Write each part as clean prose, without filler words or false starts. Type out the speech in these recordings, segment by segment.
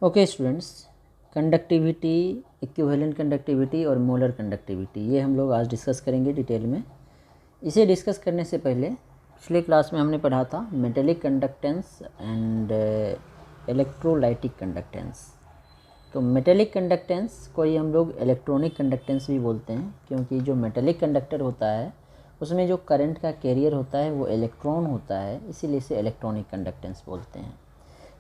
Okay students, conductivity, equivalent conductivity और molar conductivity ये हम लोग आज डिस्कस करेंगे डिटेल में। इसे डिस्कस करने से पहले पिछले क्लास में हमने पढ़ा था metallic conductance and electrolytic conductance. तो मेटेलिक कंडक्टेंस को ही हम लोग इलेक्ट्रॉनिक कंडक्टेंस भी बोलते हैं, क्योंकि जो मेटेलिक कंडक्टर होता है उसमें जो करंट का कैरियर होता है वो इलेक्ट्रॉन होता है, इसीलिए इसे इलेक्ट्रॉनिक कंडक्टेंस बोलते हैं।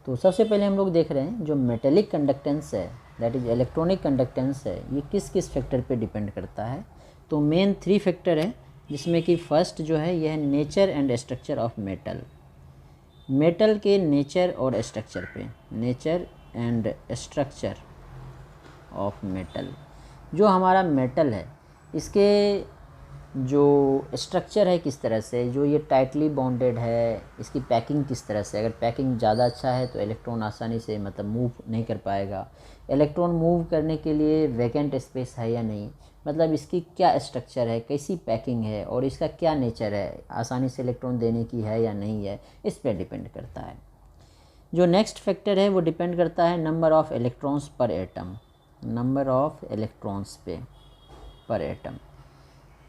तो सबसे पहले हम लोग देख रहे हैं जो मेटेलिक कंडक्टेंस है, दैट इज इलेक्ट्रॉनिक कंडक्टेंस है, ये किस किस फैक्टर पे डिपेंड करता है। तो मेन 3 फैक्टर है, जिसमें कि फर्स्ट जो है यह है nature and structure of metal. Metal के नेचर और स्ट्रक्चर पे, nature and structure of metal. जो हमारा मेटल है इसके जो स्ट्रक्चर है किस तरह से, जो ये टाइटली बॉन्डेड है, इसकी पैकिंग किस तरह से, अगर पैकिंग ज़्यादा अच्छा है तो इलेक्ट्रॉन आसानी से मूव नहीं कर पाएगा। इलेक्ट्रॉन मूव करने के लिए वैकेंट स्पेस है या नहीं, मतलब इसकी क्या स्ट्रक्चर है, कैसी पैकिंग है और इसका क्या नेचर है, आसानी से इलेक्ट्रॉन देने की है या नहीं है, इस पर डिपेंड करता है। जो नेक्स्ट फैक्टर है वो डिपेंड करता है नंबर ऑफ़ इलेक्ट्रॉन्स पर एटम, नंबर ऑफ़ इलेक्ट्रॉन्स पे पर एटम,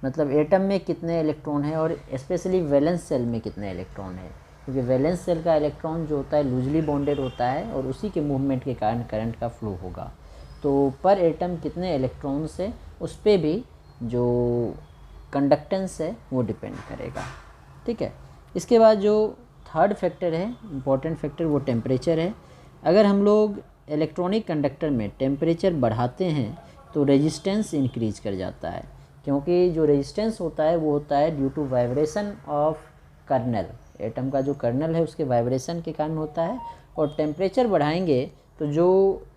मतलब एटम में कितने इलेक्ट्रॉन है और स्पेशली वैलेंस सेल में कितने इलेक्ट्रॉन है, क्योंकि वैलेंस सेल का इलेक्ट्रॉन जो होता है लूजली बॉन्डेड होता है और उसी के मूवमेंट के कारण करंट का फ्लो होगा। तो पर एटम कितने इलेक्ट्रॉन्स है उस पर भी जो कंडक्टेंस है वो डिपेंड करेगा। ठीक है। इसके बाद जो थर्ड फैक्टर है, इम्पॉर्टेंट फैक्टर, वो टेम्परेचर है। अगर हम लोग इलेक्ट्रॉनिक कंडक्टर में टेम्परेचर बढ़ाते हैं तो रेजिस्टेंस इंक्रीज कर जाता है, क्योंकि जो रेजिस्टेंस होता है वो होता है due to vibration of kernel. Atom का जो कर्नल है उसके वाइब्रेशन के कारण होता है, और टेम्परेचर बढ़ाएंगे तो जो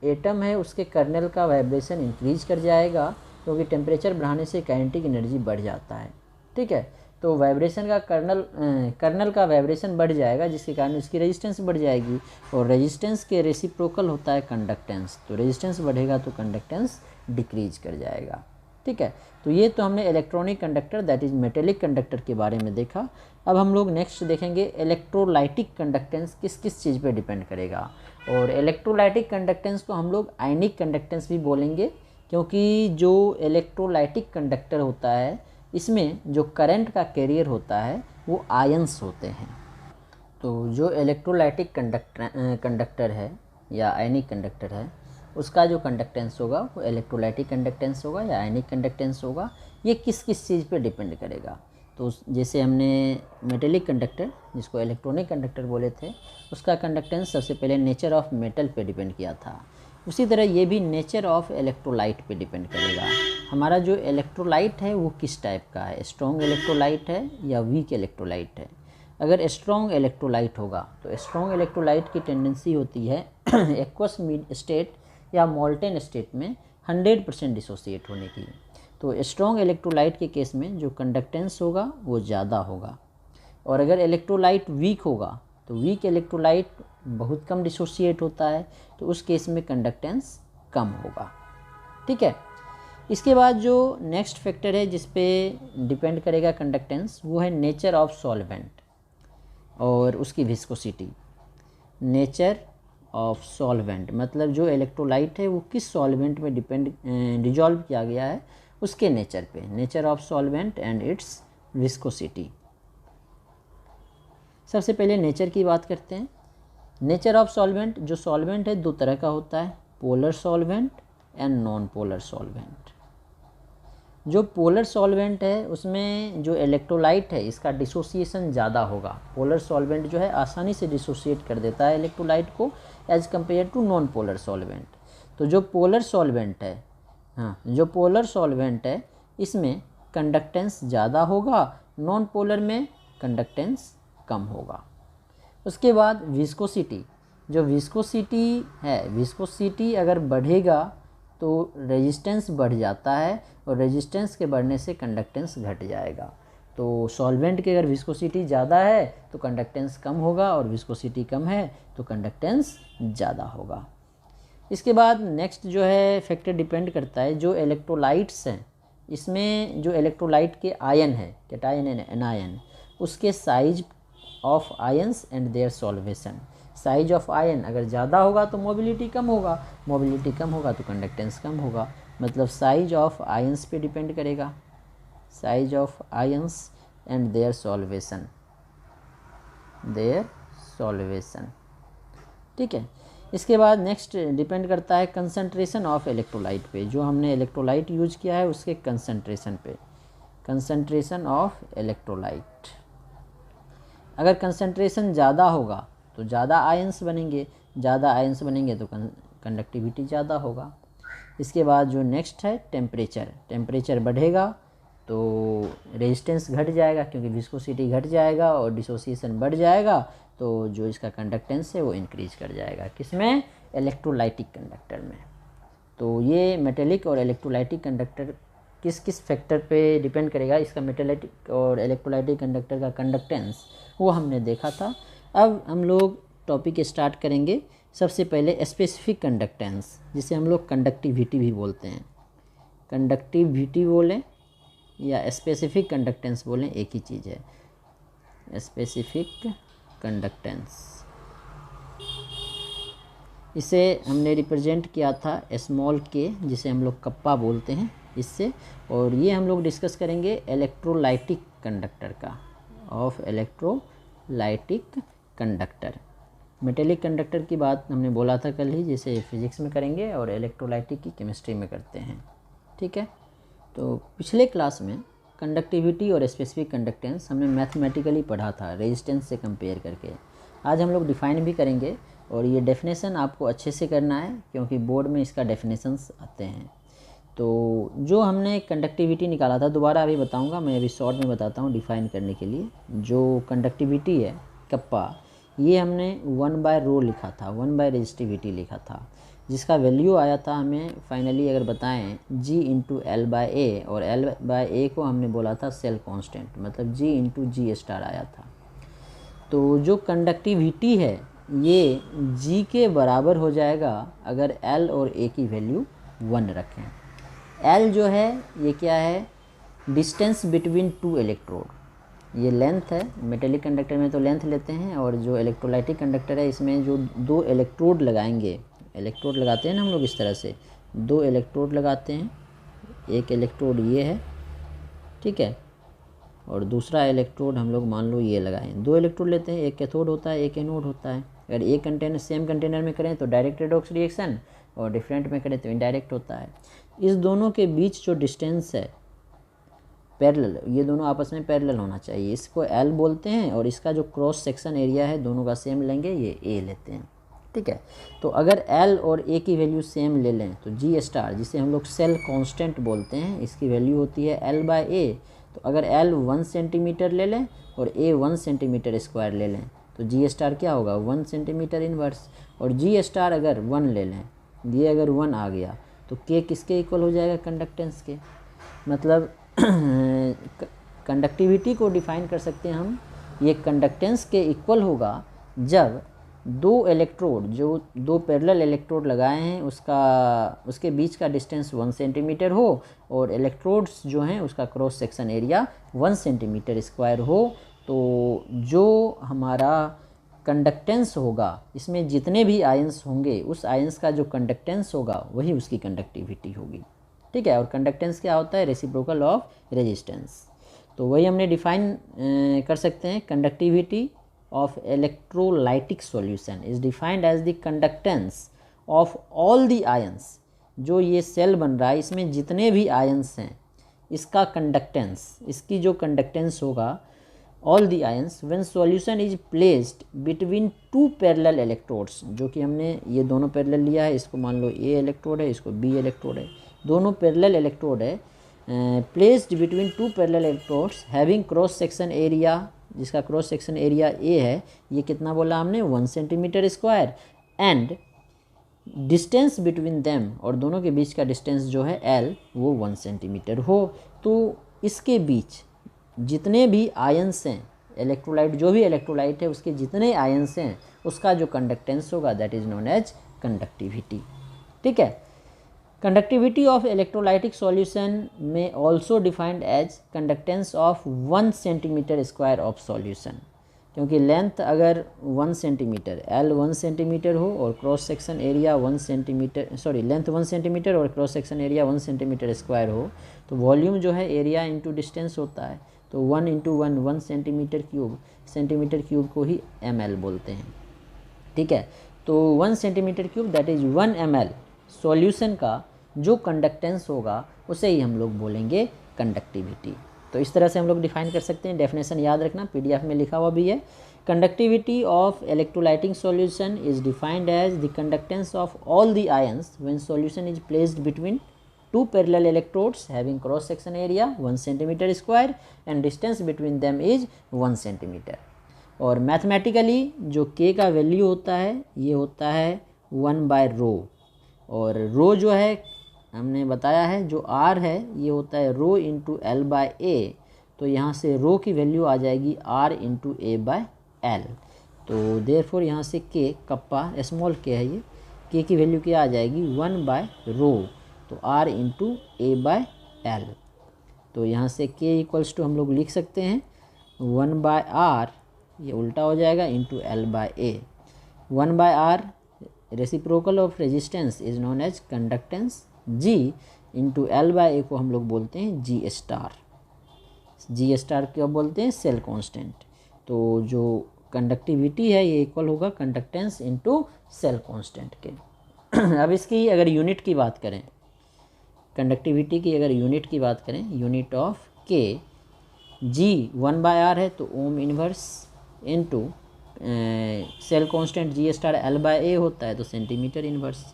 एटम है उसके कर्नल का वाइब्रेशन इंक्रीज कर जाएगा, क्योंकि टेम्परेचर बढ़ाने से काइनेटिक एनर्जी बढ़ जाता है। ठीक है। तो वाइब्रेशन का कर्नल का वाइब्रेशन बढ़ जाएगा, जिसके कारण इसकी रेजिस्टेंस बढ़ जाएगी, और रेजिस्टेंस के रेसिप्रोकल होता है कंडक्टेंस। तो रेजिस्टेंस बढ़ेगा तो कंडक्टेंस डिक्रीज कर जाएगा। ठीक है। तो ये तो हमने electronic conductor, that is metallic conductor के बारे में देखा। अब हम लोग नेक्स्ट देखेंगे इलेक्ट्रोलाइटिक कंडक्टेंस किस किस चीज़ पे डिपेंड करेगा। और इलेक्ट्रोलाइटिक कंडक्टेंस को हम लोग आयनिक कंडक्टेंस भी बोलेंगे, क्योंकि जो इलेक्ट्रोलाइटिक कंडक्टर होता है इसमें जो करंट का कैरियर होता है वो आयंस होते हैं। तो जो इलेक्ट्रोलाइटिक कंडक्टर है या आयनिक कंडक्टर है उसका जो कंडक्टेंस होगा वो इलेक्ट्रोलाइटिक कंडक्टेंस होगा या आयनिक कंडक्टेंस होगा। ये किस किस चीज़ पे डिपेंड करेगा। तो जैसे हमने मेटेलिक कंडक्टर, जिसको इलेक्ट्रॉनिक कंडक्टर बोले थे, उसका कंडक्टेंस सबसे पहले नेचर ऑफ मेटल पे डिपेंड किया था। उसी तरह ये भी नेचर ऑफ इलेक्ट्रोलाइट पे डिपेंड करेगा। हमारा जो इलेक्ट्रोलाइट है वो किस टाइप का है, स्ट्रॉन्ग इलेक्ट्रोलाइट है या वीक इलेक्ट्रोलाइट है। अगर स्ट्रॉन्ग इलेक्ट्रोलाइट होगा तो स्ट्रॉन्ग इलेक्ट्रोलाइट की टेंडेंसी होती है एक्वस स्टेट या मोल्टेन स्टेट में 100% डिसोसिएट होने की। तो स्ट्रॉन्ग इलेक्ट्रोलाइट के केस में जो कंडक्टेंस होगा वो ज़्यादा होगा, और अगर इलेक्ट्रोलाइट वीक होगा तो वीक इलेक्ट्रोलाइट बहुत कम डिसोसिएट होता है, तो उस केस में कंडक्टेंस कम होगा। ठीक है। इसके बाद जो नेक्स्ट फैक्टर है जिस पे डिपेंड करेगा कंडक्टेंस, वो है नेचर ऑफ सॉल्वेंट और उसकी विस्कोसिटी। नेचर ऑफ सॉल्वेंट मतलब जो इलेक्ट्रोलाइट है वो किस सॉल्वेंट में डिजॉल्व किया गया है उसके नेचर पे, nature of solvent and it's viscosity. सबसे पहले नेचर की बात करते हैं। नेचर ऑफ सॉल्वेंट, जो सॉल्वेंट है 2 तरह का होता है, polar solvent and non polar solvent. जो पोलर सॉल्वेंट है उसमें जो इलेक्ट्रोलाइट है इसका डिसोसिएशन ज़्यादा होगा। पोलर सॉल्वेंट जो है आसानी से डिसोसिएट कर देता है इलेक्ट्रोलाइट को as compared to non polar solvent. तो जो पोलर सॉल्वेंट है, जो पोलर सॉल्वेंट है इसमें कंडक्टेंस ज़्यादा होगा, नॉन पोलर में कंडक्टेंस कम होगा। उसके बाद विस्कोसिटी, जो विस्कोसिटी है, विस्कोसिटी अगर बढ़ेगा तो रेजिस्टेंस बढ़ जाता है, और रेजिस्टेंस के बढ़ने से कंडक्टेंस घट जाएगा। तो सॉल्वेंट की अगर विस्कोसिटी ज़्यादा है तो कंडक्टेंस कम होगा, और विस्कोसिटी कम है तो कंडक्टेंस ज़्यादा होगा। इसके बाद नेक्स्ट जो है फैक्टर डिपेंड करता है जो इलेक्ट्रोलाइट्स हैं, इसमें जो इलेक्ट्रोलाइट के आयन है, कैटायन एंड एनायन, उसके size of ions and their solvation. Size of ion अगर ज़्यादा होगा तो मोबिलिटी कम होगा, मोबिलिटी कम होगा तो कंडक्टेंस कम होगा। मतलब साइज ऑफ आयंस पे डिपेंड करेगा, size of ions and their solvation, ठीक है। इसके बाद नेक्स्ट डिपेंड करता है कंसंट्रेशन ऑफ इलेक्ट्रोलाइट पे, जो हमने इलेक्ट्रोलाइट यूज किया है उसके कंसंट्रेशन पे, कंसंट्रेशन ऑफ इलेक्ट्रोलाइट। अगर कंसंट्रेशन ज़्यादा होगा तो ज़्यादा आयंस बनेंगे, ज़्यादा आयंस बनेंगे तो कंडक्टिविटी ज़्यादा होगा। इसके बाद जो नेक्स्ट है टेम्परेचर, टेम्परेचर बढ़ेगा तो रेजिस्टेंस घट जाएगा क्योंकि विस्कोसिटी घट जाएगा और डिसोसिएशन बढ़ जाएगा, तो जो इसका कंडक्टेंस है वो इंक्रीज कर जाएगा। किसमें? इलेक्ट्रोलाइटिक कंडक्टर में। तो ये मेटेलिक और इलेक्ट्रोलाइटिक कंडक्टर किस किस फैक्टर पे डिपेंड करेगा, इसका मेटेलिक और इलेक्ट्रोलाइटिक कंडक्टर का कंडक्टेंस वो हमने देखा था। अब हम लोग टॉपिक स्टार्ट करेंगे। सबसे पहले स्पेसिफिक कंडक्टेंस, जिसे हम लोग कंडक्टिविटी भी बोलते हैं, कंडक्टिविटी बोलें या स्पेसिफिक कंडक्टेंस बोलें एक ही चीज़ है, स्पेसिफिक कंडक्टेंस। इसे हमने रिप्रेजेंट किया था स्मॉल के, जिसे हम लोग कप्पा बोलते हैं इससे, और ये हम लोग डिस्कस करेंगे इलेक्ट्रोलाइटिक कंडक्टर का, of electrolytic conductor. Metallic conductor की बात हमने बोला था कल ही, जिसे फिजिक्स में करेंगे और इलेक्ट्रोलाइटिक की केमिस्ट्री में करते हैं, ठीक है। तो पिछले क्लास में कंडक्टिविटी और स्पेसिफिक कंडक्टेंस हमने मैथमेटिकली पढ़ा था रेजिस्टेंस से कंपेयर करके। आज हम लोग डिफ़ाइन भी करेंगे और ये डेफिनेशन आपको अच्छे से करना है क्योंकि बोर्ड में इसका डेफिनेशंस आते हैं। तो जो हमने कंडक्टिविटी निकाला था, दोबारा अभी बताऊंगा, मैं अभी शॉर्ट में बताता हूँ डिफ़ाइन करने के लिए। जो कंडक्टिविटी है कप्पा, ये हमने 1/ρ लिखा था, 1/रेजिस्टिविटी लिखा था, जिसका वैल्यू आया था हमें फाइनली अगर बताएं G/L/A, और L/A को हमने बोला था सेल कांस्टेंट, मतलब G/G* आया था। तो जो कंडक्टिविटी है ये G के बराबर हो जाएगा अगर L और A की वैल्यू 1 रखें। L जो है ये क्या है? डिस्टेंस बिटवीन टू इलेक्ट्रोड, ये लेंथ है। मेटेलिक कंडक्टर में तो लेंथ लेते हैं, और जो इलेक्ट्रोलाइटिक कंडक्टर है इसमें जो 2 इलेक्ट्रोड लगाएंगे, इलेक्ट्रोड लगाते हैं ना हम लोग इस तरह से, 2 इलेक्ट्रोड लगाते हैं। एक इलेक्ट्रोड ये है, ठीक है, और दूसरा इलेक्ट्रोड हम लोग मान लो ये लगाएं। 2 इलेक्ट्रोड लेते हैं, एक कैथोड होता है, एक एनोड होता है। अगर एक कंटेनर सेम कंटेनर में करें तो डायरेक्ट रेडॉक्स रिएक्शन, और डिफरेंट में करें तो इनडायरेक्ट होता है। इस दोनों के बीच जो डिस्टेंस है पैरेलल, ये दोनों आपस में पैरेलल होना चाहिए, इसको L बोलते हैं, और इसका जो क्रॉस सेक्शन एरिया है दोनों का सेम लेंगे, ये A लेते हैं, ठीक है। तो अगर L और A की वैल्यू सेम ले लें तो G*, जिसे हम लोग सेल कांस्टेंट बोलते हैं, इसकी वैल्यू होती है L/A। तो अगर L 1 सेंटीमीटर ले लें और A 1 सेंटीमीटर स्क्वायर ले लें तो G* क्या होगा? 1 सेंटीमीटर इनवर्स। और G* अगर 1 ले लें, ये अगर 1 आ गया तो K किसके इक्वल हो जाएगा? कंडक्टेंस के। मतलब कंडक्टिविटी को डिफाइन कर सकते हैं हम, ये कंडक्टेंस के इक्वल होगा जब 2 इलेक्ट्रोड, जो 2 पैरेलल इलेक्ट्रोड लगाए हैं उसके बीच का डिस्टेंस 1 सेंटीमीटर हो, और इलेक्ट्रोड्स जो हैं उसका cross section area 1 centimetre square हो। तो जो हमारा कंडक्टेंस होगा, इसमें जितने भी आयंस होंगे उस आयंस का जो कंडक्टेंस होगा वही उसकी कंडक्टिविटी होगी, ठीक है। और कंडक्टेंस क्या होता है? Reciprocal of resistance. तो वही हमने डिफाइन कर सकते हैं। Conductivity of electrolytic solution is defined as the conductance of all the ions. जो ये सेल बन रहा है इसमें जितने भी आयंस हैं इसका कंडक्टेंस, इसकी जो कंडक्टेंस होगा all the ions when solution is placed between 2 parallel electrodes, जो कि हमने ये दोनों पैरेलल लिया है, इसको मान लो A इलेक्ट्रोड है, इसको B इलेक्ट्रोड है, दोनों पैरेलल इलेक्ट्रोड है, placed between 2 parallel electrodes having cross section area, जिसका क्रॉस सेक्शन एरिया A है, ये कितना बोला हमने? 1 centimetre square, and distance between them, और दोनों के बीच का डिस्टेंस जो है L वो 1 सेंटीमीटर हो। तो इसके बीच जितने भी आयंस हैं, इलेक्ट्रोलाइट, जो भी इलेक्ट्रोलाइट है उसके जितने आयंस हैं उसका जो कंडक्टेंस होगा that is known as conductivity, ठीक है। कंडक्टिविटी ऑफ इलेक्ट्रोलाइटिक सॉल्यूशन में also defined as conductance of 1 centimetre square of solution. क्योंकि लेंथ अगर 1 सेंटीमीटर L 1 सेंटीमीटर हो और cross section area 1 centimetre, sorry length 1 centimetre और cross section area 1 centimetre square हो, तो वॉल्यूम जो है एरिया इंटू डिस्टेंस होता है, तो 1 इंटू 1 सेंटीमीटर क्यूब को ही ml बोलते हैं। ठीक है, तो 1 centimetre cube that is 1 ml solution का जो कंडक्टेंस होगा उसे ही हम लोग बोलेंगे कंडक्टिविटी। तो इस तरह से हम लोग डिफाइन कर सकते हैं। डेफिनेशन याद रखना, पीडीएफ में लिखा हुआ भी है। Conductivity of electrolytic solution is defined as the conductance of all the ions when solution is placed between two parallel electrodes having cross section area 1 centimetre square and distance between them is 1 centimetre. और mathematically जो k का value होता है ये होता है 1/ρ, और रो जो है हमने बताया है जो r है ये होता है रो इंटू L/A, तो यहाँ से रो की वैल्यू आ जाएगी r इंटू A/L। तो देयरफॉर यहाँ से k कप्पा स्मॉल k है, ये k की वैल्यू क्या आ जाएगी 1/ρ, तो r इंटू A/L। तो यहाँ से k इक्वल्स टू हम लोग लिख सकते हैं 1/r, ये उल्टा हो जाएगा, into L/A। 1/r reciprocal of resistance is known as conductance, G into L/A को हम लोग बोलते हैं G स्टार। G स्टार क्या बोलते हैं, सेल कांस्टेंट। तो जो कंडक्टिविटी है ये इक्वल होगा कंडक्टेंस इंटू सेल कांस्टेंट के। अब इसकी अगर यूनिट की बात करें, कंडक्टिविटी की अगर यूनिट की बात करें, unit of K, G 1/r है तो ohm inverse into cell constant G star L/A होता है तो centimetre inverse,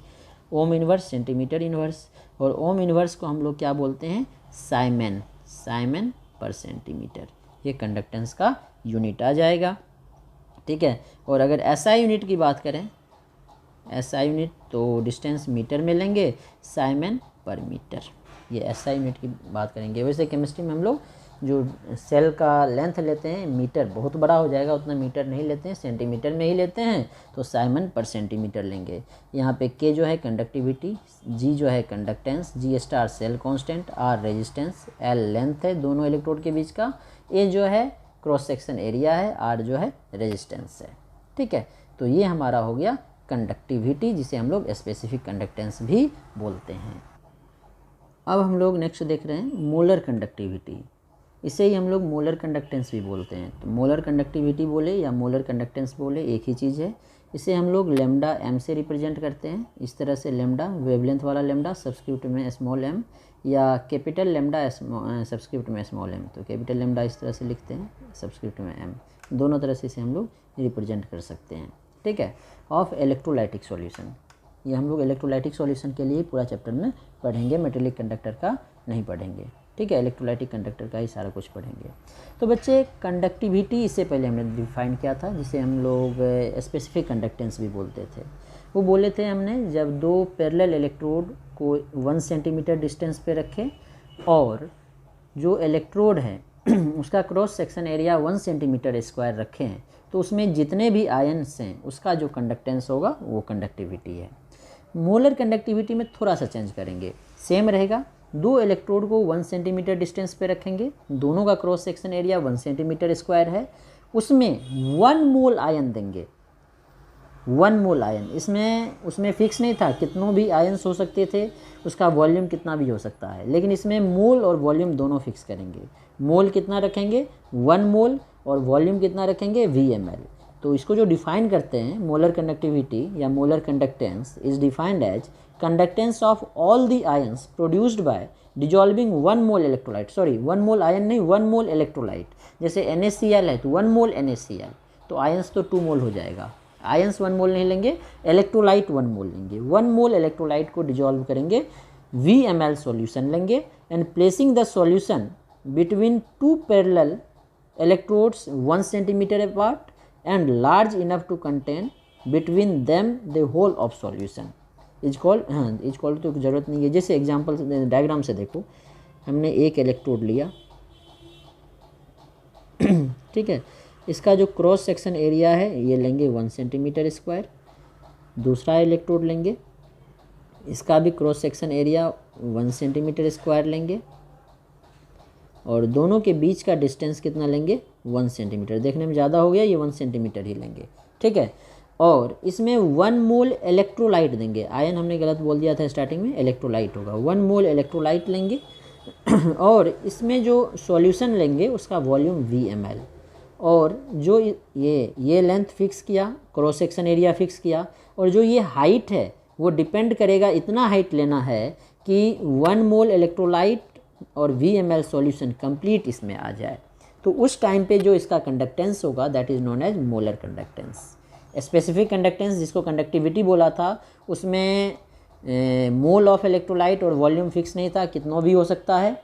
ohm inverse centimetre inverse, और ओम इनवर्स को हम लोग क्या बोलते हैं, साइमन पर सेंटीमीटर। ये कंडक्टेंस का यूनिट आ जाएगा। ठीक है, और अगर SI यूनिट की बात करें, SI यूनिट तो डिस्टेंस मीटर में लेंगे, साइमन पर मीटर, ये SI यूनिट की बात करेंगे। वैसे केमिस्ट्री में हम लोग जो सेल का लेंथ लेते हैं, मीटर बहुत बड़ा हो जाएगा उतना मीटर नहीं लेते हैं, सेंटीमीटर में ही लेते हैं, तो साइमन पर सेंटीमीटर लेंगे। यहाँ पे K जो है कंडक्टिविटी, G जो है conductance, G star cell constant, R resistance, L length है दोनों इलेक्ट्रोड के बीच का, A जो है क्रॉस सेक्शन एरिया है, R जो है रेजिस्टेंस है। ठीक है, तो ये हमारा हो गया कंडक्टिविटी, जिसे हम लोग स्पेसिफिक कंडक्टेंस भी बोलते हैं। अब हम लोग नेक्स्ट देख रहे हैं मोलर कंडक्टिविटी, इसे ही हम लोग मोलर कंडक्टेंस भी बोलते हैं। तो मोलर कंडक्टिविटी बोले या मोलर कंडक्टेंस बोले एक ही चीज़ है। इसे हम लोग लेमडा m से रिप्रेजेंट करते हैं। इस तरह से लेमडा वेवलेंथ वाला लेमडा सब्सक्रिप्ट में स्मॉल m, या कैपिटल लेमडा सब्सक्रिप्ट में स्मॉल m, तो कैपिटल लेमडा इस तरह से लिखते हैं, सब्सक्रिप्ट में m, दोनों तरह से इसे हम लोग रिप्रेजेंट कर सकते हैं। ठीक है, ऑफ इलेक्ट्रोलाइटिक सॉल्यूशन, ये हम लोग इलेक्ट्रोलाइटिक सॉल्यूशन के लिए पूरा चैप्टर में पढ़ेंगे, मेटेलिक कंडक्टर का नहीं पढ़ेंगे। ठीक है, इलेक्ट्रोलाइटिक कंडक्टर का ही सारा कुछ पढ़ेंगे। तो बच्चे कंडक्टिविटी इससे पहले हमने डिफाइन किया था, जिसे हम लोग स्पेसिफिक कंडक्टेंस भी बोलते थे। वो बोले थे हमने जब दो पैरेलल इलेक्ट्रोड को 1 सेंटीमीटर डिस्टेंस पे रखें और जो इलेक्ट्रोड है उसका cross section area 1 centimetre square रखें हैं, तो उसमें जितने भी आयन्स हैं उसका जो कंडक्टेंस होगा वो कंडक्टिविटी है। मोलर कंडक्टिविटी में थोड़ा सा चेंज करेंगे, सेम रहेगा। दो इलेक्ट्रोड को 1 सेंटीमीटर डिस्टेंस पे रखेंगे, दोनों का cross section area 1 centimetre square है, उसमें 1 मोल आयन देंगे, 1 मोल आयन। उसमें फिक्स नहीं था, कितनों भी आयन्स हो सकते थे, उसका वॉल्यूम कितना भी हो सकता है, लेकिन इसमें मोल और वॉल्यूम दोनों फिक्स करेंगे। मोल कितना रखेंगे 1 मोल, और वॉल्यूम कितना रखेंगे VmL। तो इसको जो डिफाइन करते हैं मोलर कंडक्टिविटी या molar conductance is defined as conductance of all the ions produced by dissolving 1 mole electrolyte, sorry 1 mole ion नहीं, 1 मोल इलेक्ट्रोलाइट। जैसे NaCl है तो 1 मोल NaCl, तो आयन्स तो 2 मोल हो जाएगा। आयन्स 1 मोल नहीं लेंगे, इलेक्ट्रोलाइट 1 मोल लेंगे। 1 मोल इलेक्ट्रोलाइट को डिजॉल्व करेंगे, VmL सॉल्यूशन लेंगे, and placing the solution between 2 parallel electrodes 1 centimeter apart and large enough to contain between them the whole of solution is called, is called तो ज़रूरत नहीं है। जैसे एग्जांपल डायग्राम से देखो, हमने एक इलेक्ट्रोड लिया ठीक है, इसका जो क्रॉस सेक्शन एरिया है ये लेंगे 1 सेंटीमीटर स्क्वायर। दूसरा इलेक्ट्रोड लेंगे, इसका भी cross section area 1 centimetre square लेंगे। और दोनों के बीच का डिस्टेंस कितना लेंगे 1 सेंटीमीटर। देखने में ज़्यादा हो गया, ये 1 सेंटीमीटर ही लेंगे, ठीक है। और इसमें 1 मोल इलेक्ट्रोलाइट देंगे। आयन हमने गलत बोल दिया था स्टार्टिंग में, इलेक्ट्रोलाइट होगा। 1 मोल इलेक्ट्रोलाइट लेंगे और इसमें जो सॉल्यूशन लेंगे उसका वॉल्यूम VmL। और जो ये लेंथ फिक्स किया, क्रॉस सेक्शन एरिया फिक्स किया, और जो ये हाइट है वो डिपेंड करेगा, इतना हाइट लेना है कि 1 मोल इलेक्ट्रोलाइट और VmL सॉल्यूशन कंप्लीट इसमें आ जाए। तो उस टाइम पे जो इसका कंडक्टेंस होगा that is known as molar conductance. Specific conductance जिसको कंडक्टिविटी बोला था, उसमें मोल ऑफ इलेक्ट्रोलाइट और वॉल्यूम फिक्स नहीं था, कितना भी हो सकता है,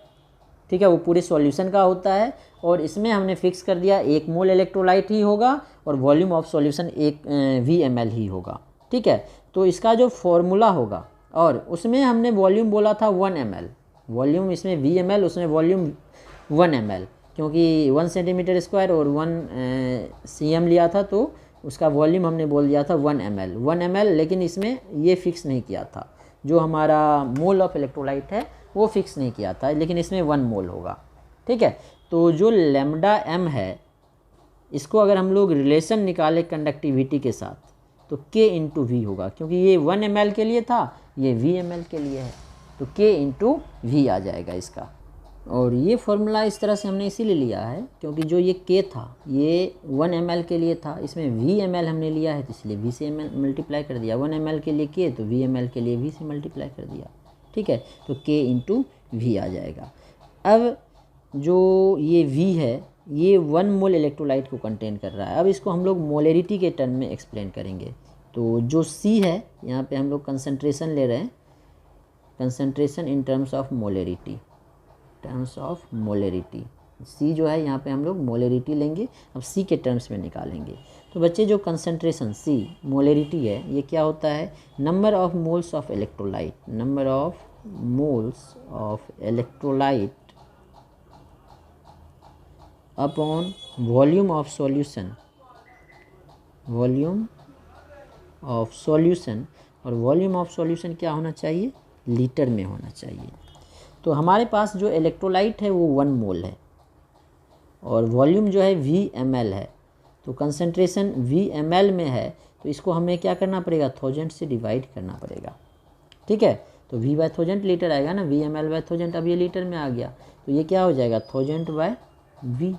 ठीक है, वो पूरे सॉल्यूशन का होता है। और इसमें हमने फिक्स कर दिया 1 मोल इलेक्ट्रोलाइट ही होगा और वॉल्यूम ऑफ सॉल्यूशन 1 VmL ही होगा, ठीक है। तो इसका जो फॉर्मूला होगा, और उसमें हमने वॉल्यूम बोला था 1 ml, वॉल्यूम इसमें VmL, उसमें वॉल्यूम 1 ml, क्योंकि 1 सेंटीमीटर स्क्वायर और 1 cm लिया था, तो उसका वॉल्यूम हमने बोल दिया था 1 ml। लेकिन इसमें ये फिक्स नहीं किया था, जो हमारा मोल ऑफ इलेक्ट्रोलाइट है वो फिक्स नहीं किया था, लेकिन इसमें 1 मोल होगा, ठीक है। तो जो लैम्डा m है, इसको अगर हम लोग रिलेशन निकाले कंडक्टिविटी के साथ तो K इंटू वी होगा, क्योंकि ये 1 ml के लिए था, ये VmL के लिए है, तो K इंटू वी आ जाएगा इसका। और ये फॉर्मूला इस तरह से हमने इसीलिए लिया है क्योंकि जो ये K था ये 1 ml के लिए था, इसमें VmL हमने लिया है तो इसलिए V से मल्टीप्लाई कर दिया। 1 ml के लिए K तो VmL के लिए V से मल्टीप्लाई कर दिया, ठीक है। तो K इंटू वी आ जाएगा। अब जो ये V है ये 1 मोल इलेक्ट्रोलाइट को कंटेन कर रहा है। अब इसको हम लोग मोलरिटी के टर्म में एक्सप्लेन करेंगे। तो जो C है यहाँ पे हम लोग कंसंट्रेशन ले रहे हैं, concentration in terms of molarity, terms of molarity. C जो है यहाँ पे हम लोग मोलरिटी लेंगे, अब C के टर्म्स में निकालेंगे। तो बच्चे जो कंसंट्रेशन C मोलरिटी है ये क्या होता है, number of moles of electrolyte, number of moles of electrolyte upon volume of solution, volume of solution. और वॉल्यूम ऑफ सॉल्यूशन क्या होना चाहिए, लीटर में होना चाहिए। तो हमारे पास जो इलेक्ट्रोलाइट है वो 1 मोल है और वॉल्यूम जो है VmL है। तो कंसंट्रेशन VmL में है तो इसको हमें क्या करना पड़ेगा, 1000 से डिवाइड करना पड़ेगा, ठीक है। तो V/1000 लीटर आएगा ना, VmL/1000। अब ये लीटर में आ गया तो ये क्या हो जाएगा 1000/V।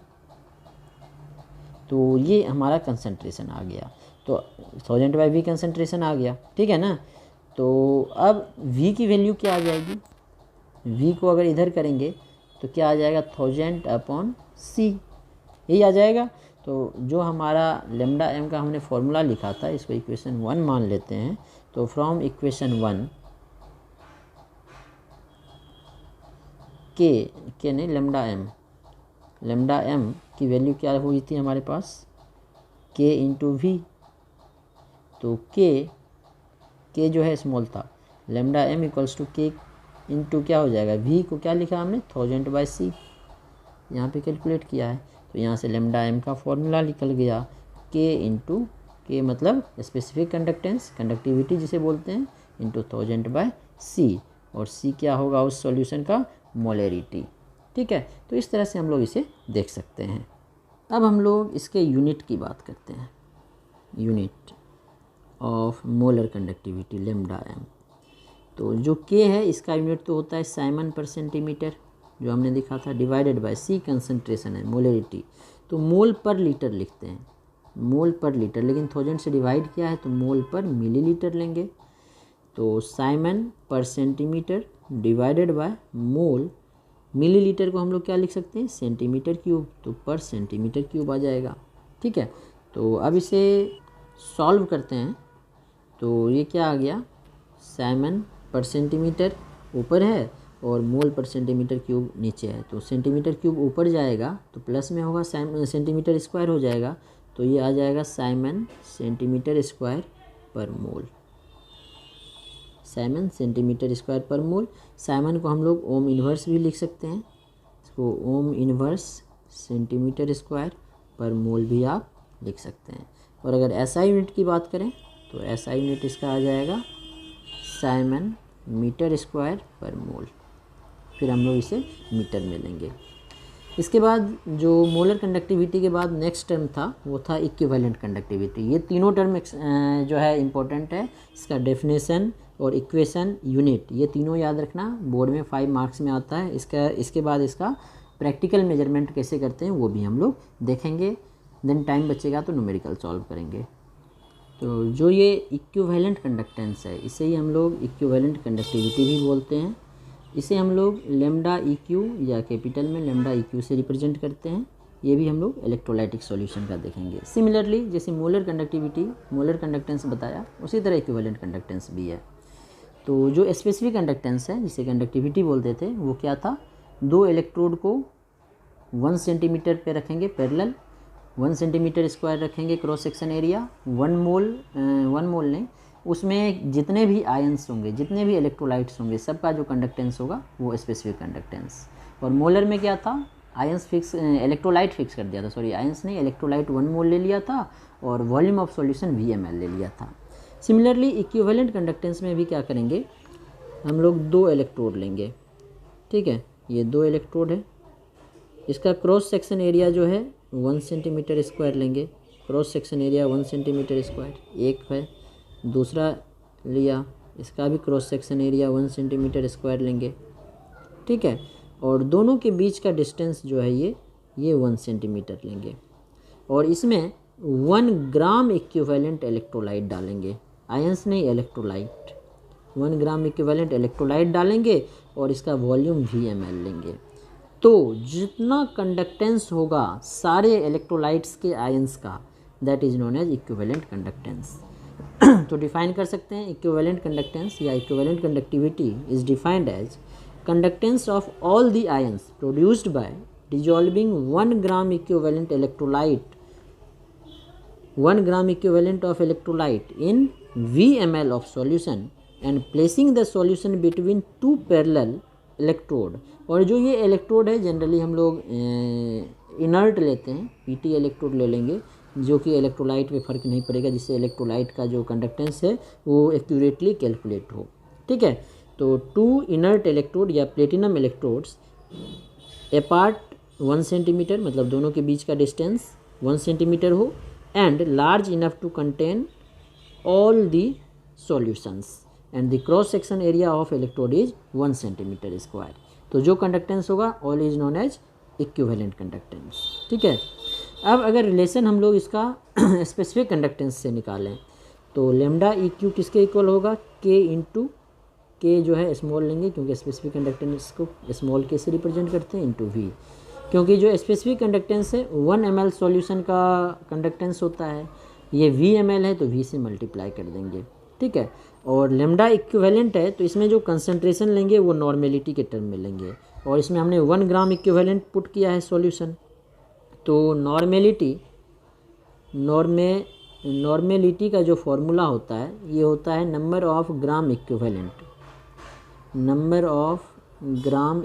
तो ये हमारा कंसंट्रेशन आ गया, तो 1000/V कंसंट्रेशन आ गया, ठीक है ना। तो अब V की वैल्यू क्या आ जाएगी, V को अगर इधर करेंगे तो क्या आ जाएगा 1000/C, यही आ जाएगा। तो जो हमारा लैम्डा m का हमने फॉर्मूला लिखा था इसको इक्वेशन 1 मान लेते हैं। तो फ्रॉम इक्वेशन 1 के नहीं लैम्डा m की वैल्यू क्या हुई थी हमारे पास, K इंटू वी। तो K जो है स्मॉल था, lambda m equals to K into क्या हो जाएगा, V को क्या लिखा हमने 1000/C, यहाँ पे कैलकुलेट किया है। तो यहाँ से लैम्डा m का फॉर्मूला निकल गया, K इंटू K मतलब स्पेसिफिक कंडक्टेंस, कंडक्टिविटी जिसे बोलते हैं, इंटू 1000/C, और C क्या होगा उस सॉल्यूशन का, मोलरिटी, ठीक है। तो इस तरह से हम लोग इसे देख सकते हैं। अब हम लोग इसके यूनिट की बात करते हैं, unit of molar conductivity lambda m। तो जो K है इसका यूनिट तो होता है साइमन पर सेंटीमीटर, जो हमने दिखा था, डिवाइडेड बाय C कंसंट्रेशन है, मोलरिटी। तो मोल पर लीटर लिखते हैं, मोल पर लीटर, लेकिन 1000 से डिवाइड किया है तो मोल पर मिलीलीटर लेंगे। तो साइमन पर centimetre divided by mole, millilitre को हम लोग क्या लिख सकते हैं, सेंटीमीटर क्यूब, तो पर सेंटीमीटर क्यूब आ जाएगा, ठीक है। तो अब इसे सॉल्व करते हैं। तो ये क्या आ गया, साइमन पर सेंटीमीटर ऊपर है और मोल पर सेंटीमीटर क्यूब नीचे है। तो सेंटीमीटर क्यूब ऊपर जाएगा तो प्लस में होगा, सेंटीमीटर स्क्वायर हो जाएगा, तो ये आ जाएगा साइमन सेंटीमीटर स्क्वायर पर मोल, साइमन सेंटीमीटर स्क्वायर पर मोल। साइमन को हम लोग ओम इन्वर्स भी लिख सकते हैं, इसको ओम इन्वर्स सेंटीमीटर स्क्वायर पर मोल भी आप लिख सकते हैं। और अगर एसआई यूनिट की बात करें तो एसआई यूनिट इसका आ जाएगा साइमन मीटर स्क्वायर पर मोल, फिर हम लोग इसे मीटर में लेंगे। इसके बाद जो मोलर कंडक्टिविटी के बाद नेक्स्ट टर्म था वो था इक्विवेलेंट कंडक्टिविटी। ये तीनों टर्म जो है इम्पोर्टेंट है, इसका डेफिनेशन और इक्वेशन यूनिट ये तीनों याद रखना, बोर्ड में 5 मार्क्स में आता है। इसके बाद इसका प्रैक्टिकल मेजरमेंट कैसे करते हैं वो भी हम लोग देखेंगे। देन टाइम बचेगा तो न्यूमेरिकल सॉल्व करेंगे। तो जो ये इक्विवेलेंट कंडक्टेंस है इसे ही हम लोग इक्विवेलेंट कंडक्टिविटी भी बोलते हैं। इसे हम लोग लेमडा EQ या कैपिटल में लेमडा EQ से रिप्रेजेंट करते हैं। ये भी हम लोग इलेक्ट्रोलाइटिक सॉल्यूशन का देखेंगे। सिमिलरली जैसे मोलर कंडक्टिविटी मोलर कंडक्टेंस बताया उसी तरह इक्विवेलेंट कंडक्टेंस भी है। तो जो स्पेसिफिक कंडक्टेंस है जिसे कंडक्टिविटी बोलते थे वो क्या था, 2 इलेक्ट्रोड को 1 सेंटीमीटर पे रखेंगे पैरेलल, 1 सेंटीमीटर स्क्वायर रखेंगे क्रॉस सेक्शन एरिया, 1 मोल नहीं, उसमें जितने भी आयंस होंगे जितने भी इलेक्ट्रोलाइट्स होंगे सबका जो कंडक्टेंस होगा वो स्पेसिफिक कंडक्टेंस। और मोलर में क्या था, आयंस फिक्स इलेक्ट्रोलाइट फिक्स कर दिया था, सॉरी आयंस नहीं इलेक्ट्रोलाइट 1 मोल ले लिया था और वॉल्यूम ऑफ सॉल्यूशन VmL ले लिया था। सिमिलरली इक्विवेलेंट कंडक्टेंस में भी क्या करेंगे, हम लोग 2 इलेक्ट्रोड लेंगे, ठीक है, ये 2 इलेक्ट्रोड है, इसका क्रॉस सेक्शन एरिया जो है 1 सेंटीमीटर स्क्वायर लेंगे, cross section area 1 centimetre square एक है। दूसरा लिया, इसका भी cross section area 1 centimetre square लेंगे, ठीक है, और दोनों के बीच का डिस्टेंस जो है ये 1 सेंटीमीटर लेंगे और इसमें 1 ग्राम इक्विवेलेंट इलेक्ट्रोलाइट डालेंगे, आयंस नहीं इलेक्ट्रोलाइट, 1 ग्राम इक्विवेलेंट इलेक्ट्रोलाइट डालेंगे और इसका वॉल्यूम VmL लेंगे। तो जितना कंडक्टेंस होगा सारे इलेक्ट्रोलाइट्स के आयंस का that is known as equivalent conductance. तो डिफाइन कर सकते हैं इक्विवेलेंट कंडक्टेंस या equivalent conductivity is defined as conductance of all the ions produced by dissolving 1 gram equivalent electrolyte 1 gram equivalent of electrolyte in VmL of solution and placing the solution between 2 parallel electrode। और जो ये electrode है generally हम लोग inert लेते हैं, PT electrode ले लेंगे जो कि इलेक्ट्रोलाइट में फ़र्क नहीं पड़ेगा, जिससे इलेक्ट्रोलाइट का जो कंडक्टेंस है वो एक्यूरेटली कैलकुलेट हो, ठीक है। तो 2 इनर्ट इलेक्ट्रोड या प्लेटिनम इलेक्ट्रोड्स अपार्ट 1 सेंटीमीटर, मतलब दोनों के बीच का डिस्टेंस 1 सेंटीमीटर हो, and large enough to contain all the solutions and the cross section area of electrode is 1 centimetre square. तो जो कंडक्टेंस होगा all is known as equivalent conductance, ठीक है। अब अगर रिलेशन हम लोग इसका स्पेसिफिक कंडक्टेंस से निकालें तो लेमडा EQ किसके इक्वल होगा, K इंटू K जो है स्मॉल लेंगे क्योंकि स्पेसिफिक कंडक्टेंस को स्मॉल K से रिप्रेजेंट करते हैं, इंटू V, क्योंकि जो स्पेसिफिक कंडक्टेंस है 1 ml सॉल्यूशन का कंडक्टेंस होता है, ये VmL है तो V से मल्टीप्लाई कर देंगे, ठीक है। और लेमडा इक्विवेलेंट है तो इसमें जो कंसंट्रेशन लेंगे वो नॉर्मेलिटी के टर्म में लेंगे और इसमें हमने 1 ग्राम इक्विवेलेंट पुट किया है सॉल्यूशन। तो नॉर्मेलिटी का जो फॉर्मूला होता है ये होता है नंबर ऑफ ग्राम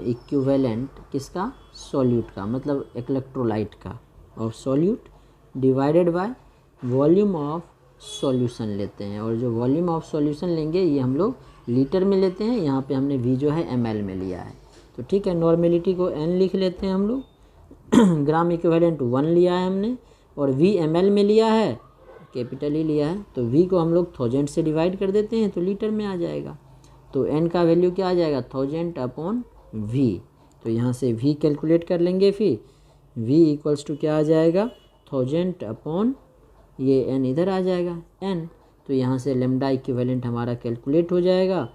इक्विवेलेंट किसका, सॉल्यूट का, मतलब इलेक्ट्रोलाइट का, of solute divided by volume of solution लेते हैं। और जो वॉल्यूम ऑफ सॉल्यूशन लेंगे ये हम लोग लीटर में लेते हैं, यहाँ पे हमने V जो है ml में लिया है, तो ठीक है। नॉर्मेलिटी को N लिख लेते हैं हम लोग, ग्राम इक्विवेलेंट 1 लिया है हमने और V ml में लिया है, कैपिटल ही लिया है, तो V को हम लोग 1000 से डिवाइड कर देते हैं तो लीटर में आ जाएगा। तो N का वैल्यू क्या आ जाएगा, 1000 अपॉन V। तो यहाँ से V कैलकुलेट कर लेंगे, फिर V इक्वल्स टू क्या आ जाएगा, 1000 अपॉन ये N इधर आ जाएगा N। तो यहाँ से लेमडा इक्विवेलेंट हमारा कैलकुलेट हो जाएगा,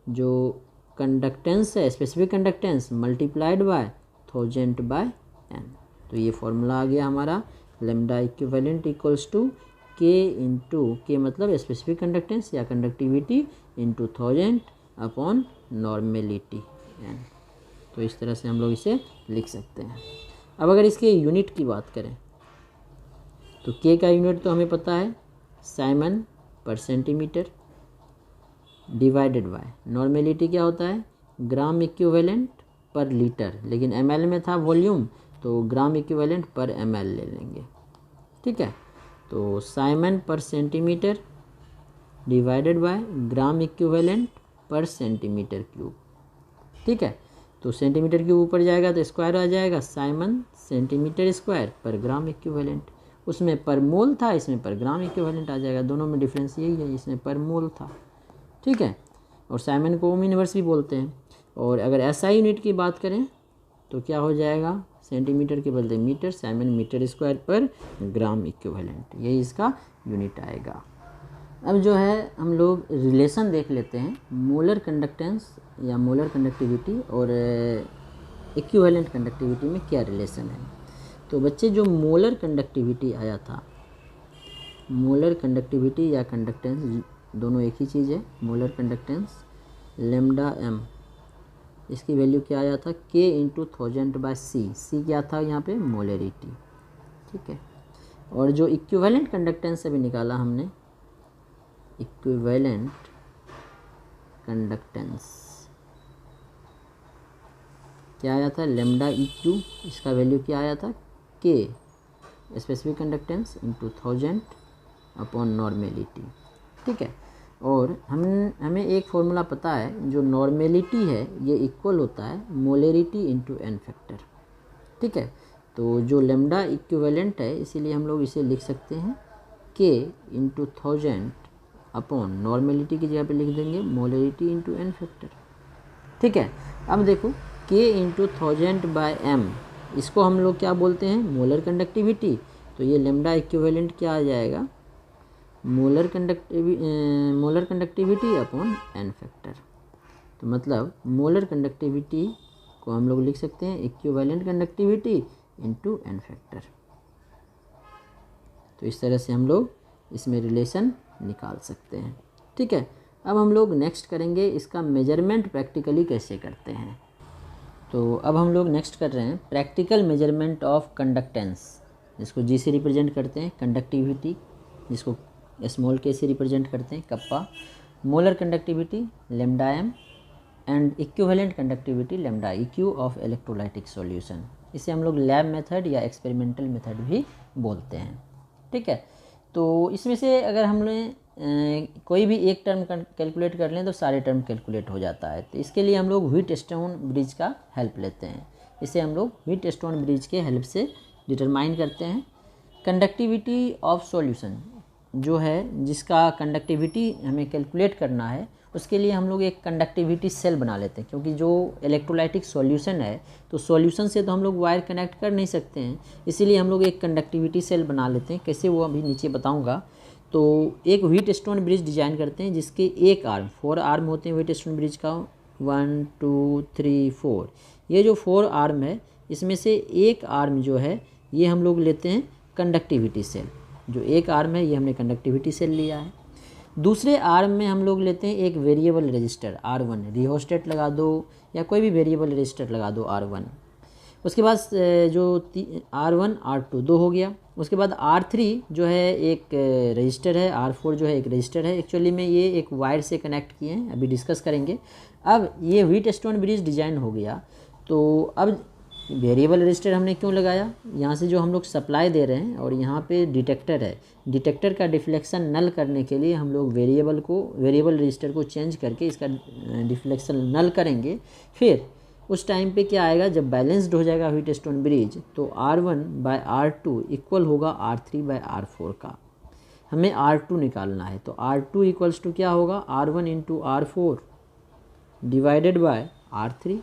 जो कंडक्टेंस है specific conductance multiplied by 1000 by N। तो ये फॉर्मूला आ गया हमारा, lambda equivalent equals to K into K मतलब स्पेसिफिक कंडक्टेंस या conductivity into 1000 upon normality N। तो इस तरह से हम लोग इसे लिख सकते हैं। अब अगर इसके यूनिट की बात करें तो K का यूनिट तो हमें पता है साइमन पर सेंटीमीटर डिवाइडेड बाय नॉर्मेलिटी क्या होता है, ग्राम इक्विवेलेंट पर लीटर, लेकिन ml में था वॉल्यूम तो ग्राम इक्विवेलेंट पर ml ले लेंगे, ठीक है। तो साइमन पर centimetre divided by gram equivalent पर सेंटीमीटर क्यूब, ठीक है। तो सेंटीमीटर के ऊपर जाएगा तो स्क्वायर आ जाएगा, साइमन सेंटीमीटर स्क्वायर पर ग्राम इक्विवेलेंट। उसमें पर मोल था, इसमें पर ग्राम इक्विवेलेंट आ जाएगा, दोनों में डिफरेंस यही है, इसमें पर मोल था, ठीक है। और साइमन को ओम इनवर्स भी बोलते हैं। और अगर एसआई यूनिट की बात करें तो क्या हो जाएगा, सेंटीमीटर के बदले मीटर, साइमन मीटर स्क्वायर पर ग्राम इक्विवेलेंट, यही इसका यूनिट आएगा। अब जो है हम लोग रिलेशन देख लेते हैं, मोलर कंडक्टेंस या मोलर कंडक्टिविटी और इक्विवेलेंट कंडक्टिविटी में क्या रिलेशन है। तो बच्चे जो मोलर कंडक्टिविटी आया था, मोलर कंडक्टिविटी या कंडक्टेंस दोनों एक ही चीज़ है। मोलर कंडक्टेंस लेमडा एम, इसकी वैल्यू क्या आया था, K × 1000/C। C क्या था यहाँ पे, मोलरिटी, ठीक है। और जो इक्विवेलेंट कंडक्टेंस अभी निकाला हमने, इक्विवेलेंट कंडक्टेंस क्या आया था, लेमडा EQ, इसका वैल्यू क्या आया था, K स्पेसिफिक कंडक्टेंस × 1000/नॉर्मेलिटी, ठीक है। और हमें एक फॉर्मूला पता है, जो नॉर्मेलिटी है ये इक्वल होता है मोलरिटी × n फैक्टर, ठीक है। तो जो लेमडा इक्विवेलेंट है, इसीलिए हम लोग इसे लिख सकते हैं K × 1000 नॉर्मेलिटी की जगह पे लिख देंगे मोलरिटी × n फैक्टर, ठीक है। अब देखो K × 1000/m, इसको हम लोग क्या बोलते हैं, मोलर कंडक्टिविटी। तो ये लेमडा इक्विवेलेंट क्या आ जाएगा, molar conductivity upon n factor. तो मतलब मोलर कंडक्टिविटी को हम लोग लिख सकते हैं इक्विवेलेंट कंडक्टिविटी × n फैक्टर। तो इस तरह से हम लोग इसमें रिलेशन निकाल सकते हैं, ठीक है। अब हम लोग नेक्स्ट करेंगे इसका मेजरमेंट प्रैक्टिकली कैसे करते हैं। तो अब हम लोग नेक्स्ट कर रहे हैं प्रैक्टिकल मेजरमेंट ऑफ कंडक्टेंस, जिसको G से रिप्रेजेंट करते हैं, कंडक्टिविटी जिसको स्मॉल k से रिप्रेजेंट करते हैं, kappa, molar conductivity lambda m and equivalent conductivity lambda EQ of electrolytic solution. इसे हम लोग लैब मेथड या एक्सपेरिमेंटल मेथड भी बोलते हैं, ठीक है। तो इसमें से अगर हमने कोई भी एक टर्म कैलकुलेट कर लें तो सारे टर्म कैलकुलेट हो जाता है। तो इसके लिए हम लोग व्हीटस्टोन ब्रिज का हेल्प लेते हैं। इसे हम लोग व्हीटस्टोन ब्रिज के हेल्प से डिटरमाइन करते हैं। कंडक्टिविटी ऑफ सॉल्यूशन जो है, जिसका कंडक्टिविटी हमें कैलकुलेट करना है, उसके लिए हम लोग एक कंडक्टिविटी सेल बना लेते हैं, क्योंकि जो इलेक्ट्रोलाइटिक सॉल्यूशन है तो सॉल्यूशन से तो हम लोग वायर कनेक्ट कर नहीं सकते हैं, इसीलिए हम लोग एक कंडक्टिविटी सेल बना लेते हैं। कैसे, वो अभी नीचे बताऊंगा। तो एक व्हीटस्टोन ब्रिज डिजाइन करते हैं जिसके एक आर्म, 4 आर्म होते हैं व्हीटस्टोन ब्रिज का, 1 2 3 4। ये जो 4 आर्म है, इसमें से एक आर्म जो है ये हम लोग लेते हैं कंडक्टिविटी सेल। जो एक आर्म है ये हमने कंडक्टिविटी सेल लिया है। दूसरे आर्म में हम लोग लेते हैं एक वेरिएबल रजिस्टर R1, रिहोस्टेट लगा दो या कोई भी वेरिएबल रजिस्टर लगा दो R1। उसके बाद जो R1 R2 दो हो गया। उसके बाद R3 जो है एक रजिस्टर है, R4 जो है एक रजिस्टर है। एक्चुअली में ये एक वायर से कनेक्ट किए हैं, अभी डिस्कस करेंगे। अब ये व्हीटस्टोन ब्रिज डिजाइन हो गया। तो अब वेरिएबल रजिस्टर हमने क्यों लगाया, यहाँ से जो हम लोग सप्लाई दे रहे हैं और यहाँ पे डिटेक्टर है, डिटेक्टर का डिफ्लेक्शन नल करने के लिए हम लोग वेरिएबल रजिस्टर को चेंज करके इसका डिफ्लेक्शन नल करेंगे। फिर उस टाइम पे क्या आएगा, जब बैलेंस्ड हो जाएगा व्हीटस्टोन ब्रिज, तो R1/R2 इक्वल होगा R3/R4 का। हमें R2 निकालना है, तो R2 इक्वल्स टू क्या होगा, R1 × R4 divided by R3।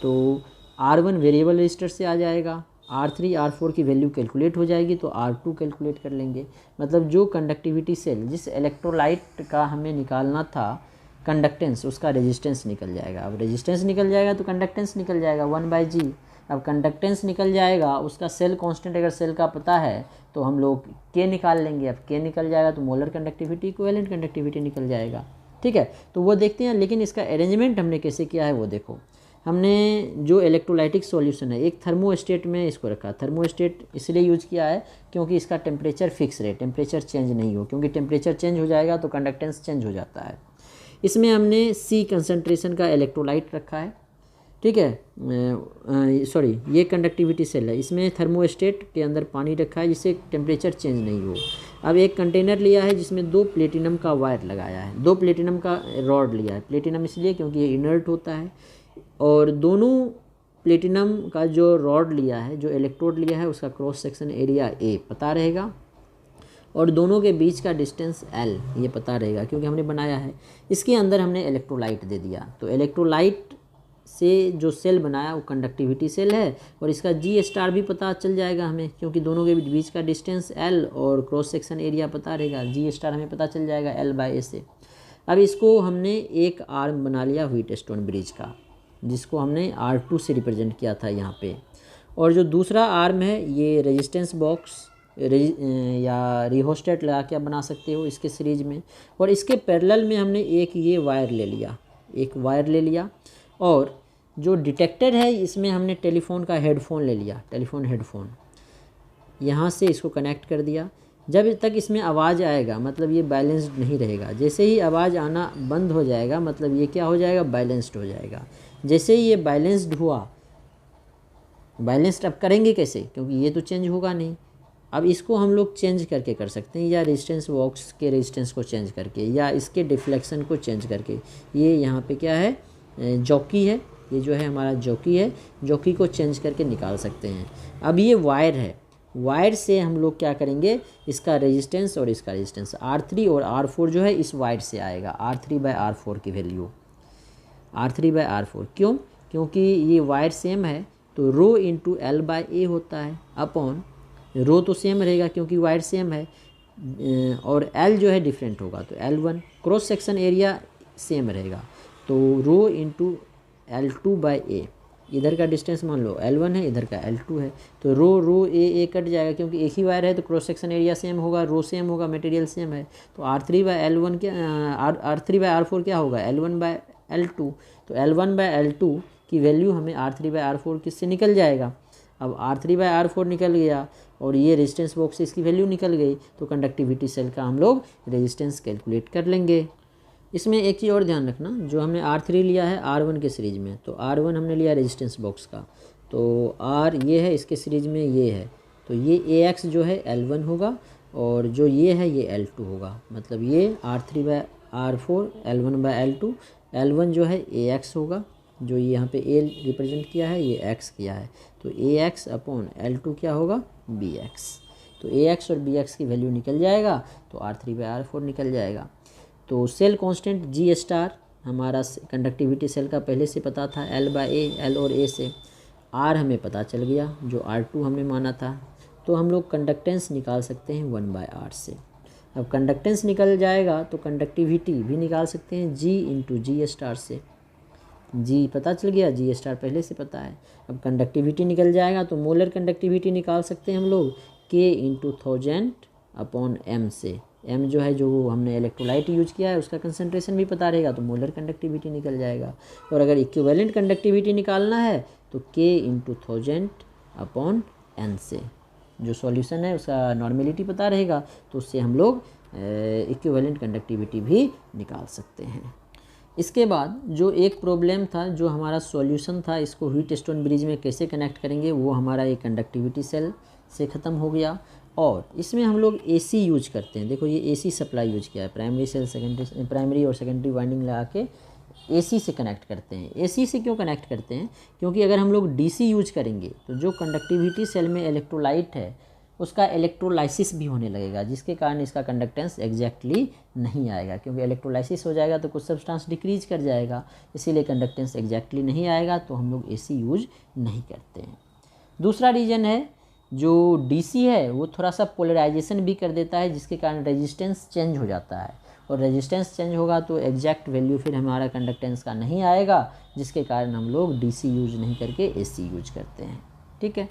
तो R1 वेरिएबल रजिस्टर से आ जाएगा, R3 R4 की वैल्यू कैलकुलेट हो जाएगी, तो R2 कैलकुलेट कर लेंगे। मतलब जो कंडक्टिविटी सेल, जिस इलेक्ट्रोलाइट का हमें निकालना था कंडक्टेंस, उसका रेजिस्टेंस निकल जाएगा। अब रेजिस्टेंस निकल जाएगा तो कंडक्टेंस निकल जाएगा 1/G। अब कंडक्टेंस निकल जाएगा, उसका सेल कांस्टेंट अगर सेल का पता है तो हम लोग K निकाल लेंगे। अब K निकल जाएगा तो मोलर कंडक्टिविटी इक्विवेलेंट कंडक्टिविटी निकल जाएगा, ठीक है। तो वो देखते हैं, लेकिन इसका अरेंजमेंट हमने कैसे किया है वो देखो। हमने जो इलेक्ट्रोलाइटिक सॉल्यूशन है, एक थर्मोस्टेट में इसको रखा। थर्मोस्टेट इसलिए यूज़ किया है क्योंकि इसका टेम्परेचर फिक्स रहे, टेम्परेचर चेंज नहीं हो, क्योंकि टेम्परेचर चेंज हो जाएगा तो कंडक्टेंस चेंज हो जाता है। इसमें हमने C कंसंट्रेशन का इलेक्ट्रोलाइट रखा है, ठीक है। सॉरी, ये कंडक्टिविटी सेल है, इसमें थर्मोस्टेट के अंदर पानी रखा है जिससे टेम्परेचर चेंज नहीं हो। अब एक कंटेनर लिया है जिसमें 2 प्लेटिनम का वायर लगाया है, 2 प्लेटिनम का रॉड लिया है। प्लेटिनम इसलिए क्योंकि ये इनर्ट होता है, और दोनों प्लेटिनम का जो रॉड लिया है, जो इलेक्ट्रोड लिया है, उसका क्रॉस सेक्शन एरिया A पता रहेगा और दोनों के बीच का डिस्टेंस L ये पता रहेगा क्योंकि हमने बनाया है। इसके अंदर हमने इलेक्ट्रोलाइट दे दिया, तो इलेक्ट्रोलाइट से जो सेल बनाया वो कंडक्टिविटी सेल है और इसका G* भी पता चल जाएगा हमें क्योंकि दोनों के बीच का डिस्टेंस L और क्रॉस सेक्शन एरिया पता रहेगा। G* हमें पता चल जाएगा L/A से। अब इसको हमने एक आर्म बना लिया व्हीटस्टोन ब्रिज का, जिसको हमने R2 से रिप्रेजेंट किया था यहाँ पे। और जो दूसरा आर्म है ये रेजिस्टेंस बॉक्स या रिहोस्टेट लगा के आप बना सकते हो इसके सीरीज में। और इसके पैरेलल में हमने एक ये वायर ले लिया और जो डिटेक्टर है इसमें हमने टेलीफोन का हेडफोन ले लिया, टेलीफोन हेडफोन यहाँ से इसको कनेक्ट कर दिया। जब तक इसमें आवाज़ आएगा मतलब ये बैलेंस्ड नहीं रहेगा, जैसे ही आवाज़ आना बंद हो जाएगा मतलब ये क्या हो जाएगा, बैलेंस्ड हो जाएगा। जैसे ही ये बैलेंस्ड हुआ, बैलेंस्ड अब करेंगे कैसे क्योंकि ये तो चेंज होगा नहीं। अब इसको हम लोग चेंज करके कर सकते हैं, या रेजिस्टेंस बॉक्स के रेजिस्टेंस को चेंज करके या इसके डिफ्लेक्शन को चेंज करके। ये यहाँ पे क्या है, जॉकी है, ये जो है हमारा जॉकी है, जॉकी को चेंज करके निकाल सकते हैं। अब ये वायर है, वायर से हम लोग क्या करेंगे, इसका रेजिस्टेंस और इसका रेजिस्टेंस R3 और R4 जो है इस वायर से आएगा, R3/R4 की वैल्यू, R3/R4 क्यों, क्योंकि ये वायर सेम है तो रो इंटू L/A होता है अपॉन रो तो सेम रहेगा क्योंकि वायर सेम है और L जो है डिफरेंट होगा तो L1, cross section area same रहेगा तो रो इंटू L2/A। इधर का डिस्टेंस मान लो L1 है, इधर का L2 है तो रो A कट जाएगा क्योंकि एक ही वायर है तो क्रॉस सेक्शन एरिया सेम होगा, रो सेम होगा, मटेरियल सेम है। तो R3/L1 क्या R3/R4 क्या होगा, L1/L2। तो L1/L2 की वैल्यू हमें R3/R4 किससे निकल जाएगा। अब R3/R4 निकल गया और ये रेजिस्टेंस बॉक्स से इसकी वैल्यू निकल गई तो कंडक्टिविटी सेल का हम लोग रेजिस्टेंस कैलकुलेट कर लेंगे। इसमें एक चीज़ और ध्यान रखना, जो हमने R3 लिया है R1 के सीरीज में, तो R1 हमने लिया रेजिस्टेंस बॉक्स का, तो R ये है, इसके सीरीज में ये है, तो ये AX जो है L1 होगा और जो ये है ये L2 होगा। मतलब ये R3/R4 L1/L2, L1 जो है AX होगा, जो ये यहाँ पे A रिप्रेजेंट किया है ये X किया है, तो AX अपॉन L2 क्या होगा, BX। तो AX और BX की वैल्यू निकल जाएगा तो R3/R4 निकल जाएगा। तो सेल कांस्टेंट G* हमारा कंडक्टिविटी सेल का पहले से पता था, L/A, L और A से। R हमें पता चल गया जो R2 हमने माना था, तो हम लोग कंडक्टेंस निकाल सकते हैं 1/R से। अब कंडक्टेंस निकल जाएगा तो कंडक्टिविटी भी निकाल सकते हैं G इंटू G* से। G पता चल गया, G* पहले से पता है। अब कंडक्टिविटी निकल जाएगा तो मोलर कंडक्टिविटी निकाल सकते हैं हम लोग K इंटू 1000 अपॉन M से। M जो है जो हमने इलेक्ट्रोलाइट यूज किया है उसका कंसंट्रेशन भी पता रहेगा तो मोलर कंडक्टिविटी निकल जाएगा। और अगर इक्विवेलेंट कंडक्टिविटी निकालना है तो K इंटू 1000 अपॉन N से। जो सॉल्यूशन है उसका नॉर्मेलिटी पता रहेगा तो उससे हम लोग इक्विवेलेंट कंडक्टिविटी भी निकाल सकते हैं। इसके बाद जो एक प्रॉब्लम था, जो हमारा सॉल्यूशन था, इसको व्हीटस्टोन ब्रिज में कैसे कनेक्ट करेंगे, वो हमारा एक कंडक्टिविटी सेल से ख़त्म हो गया। और इसमें हम लोग AC यूज करते हैं। देखो ये AC सप्लाई यूज किया है, प्राइमरी सेल सेकेंडरी, प्राइमरी और सेकेंडरी वाइंडिंग लगा के AC से कनेक्ट करते हैं। AC से क्यों कनेक्ट करते हैं, क्योंकि अगर हम लोग DC यूज करेंगे तो जो कंडक्टिविटी सेल में इलेक्ट्रोलाइट है उसका इलेक्ट्रोलाइसिस भी होने लगेगा, जिसके कारण इसका कंडक्टेंस एग्जैक्टली नहीं आएगा। क्योंकि इलेक्ट्रोलाइसिस हो जाएगा तो कुछ सब्सटेंस डिक्रीज कर जाएगा, इसीलिए कंडक्टेंस एग्जैक्टली नहीं आएगा, तो हम लोग AC यूज नहीं करते हैं। दूसरा रीज़न है जो DC है वो थोड़ा सा पोलराइजेशन भी कर देता है, जिसके कारण रेजिस्टेंस चेंज हो जाता है, और रेजिस्टेंस चेंज होगा तो एग्जैक्ट वैल्यू फिर हमारा कंडक्टेंस का नहीं आएगा, जिसके कारण हम लोग DC यूज नहीं करके AC यूज करते हैं। ठीक है।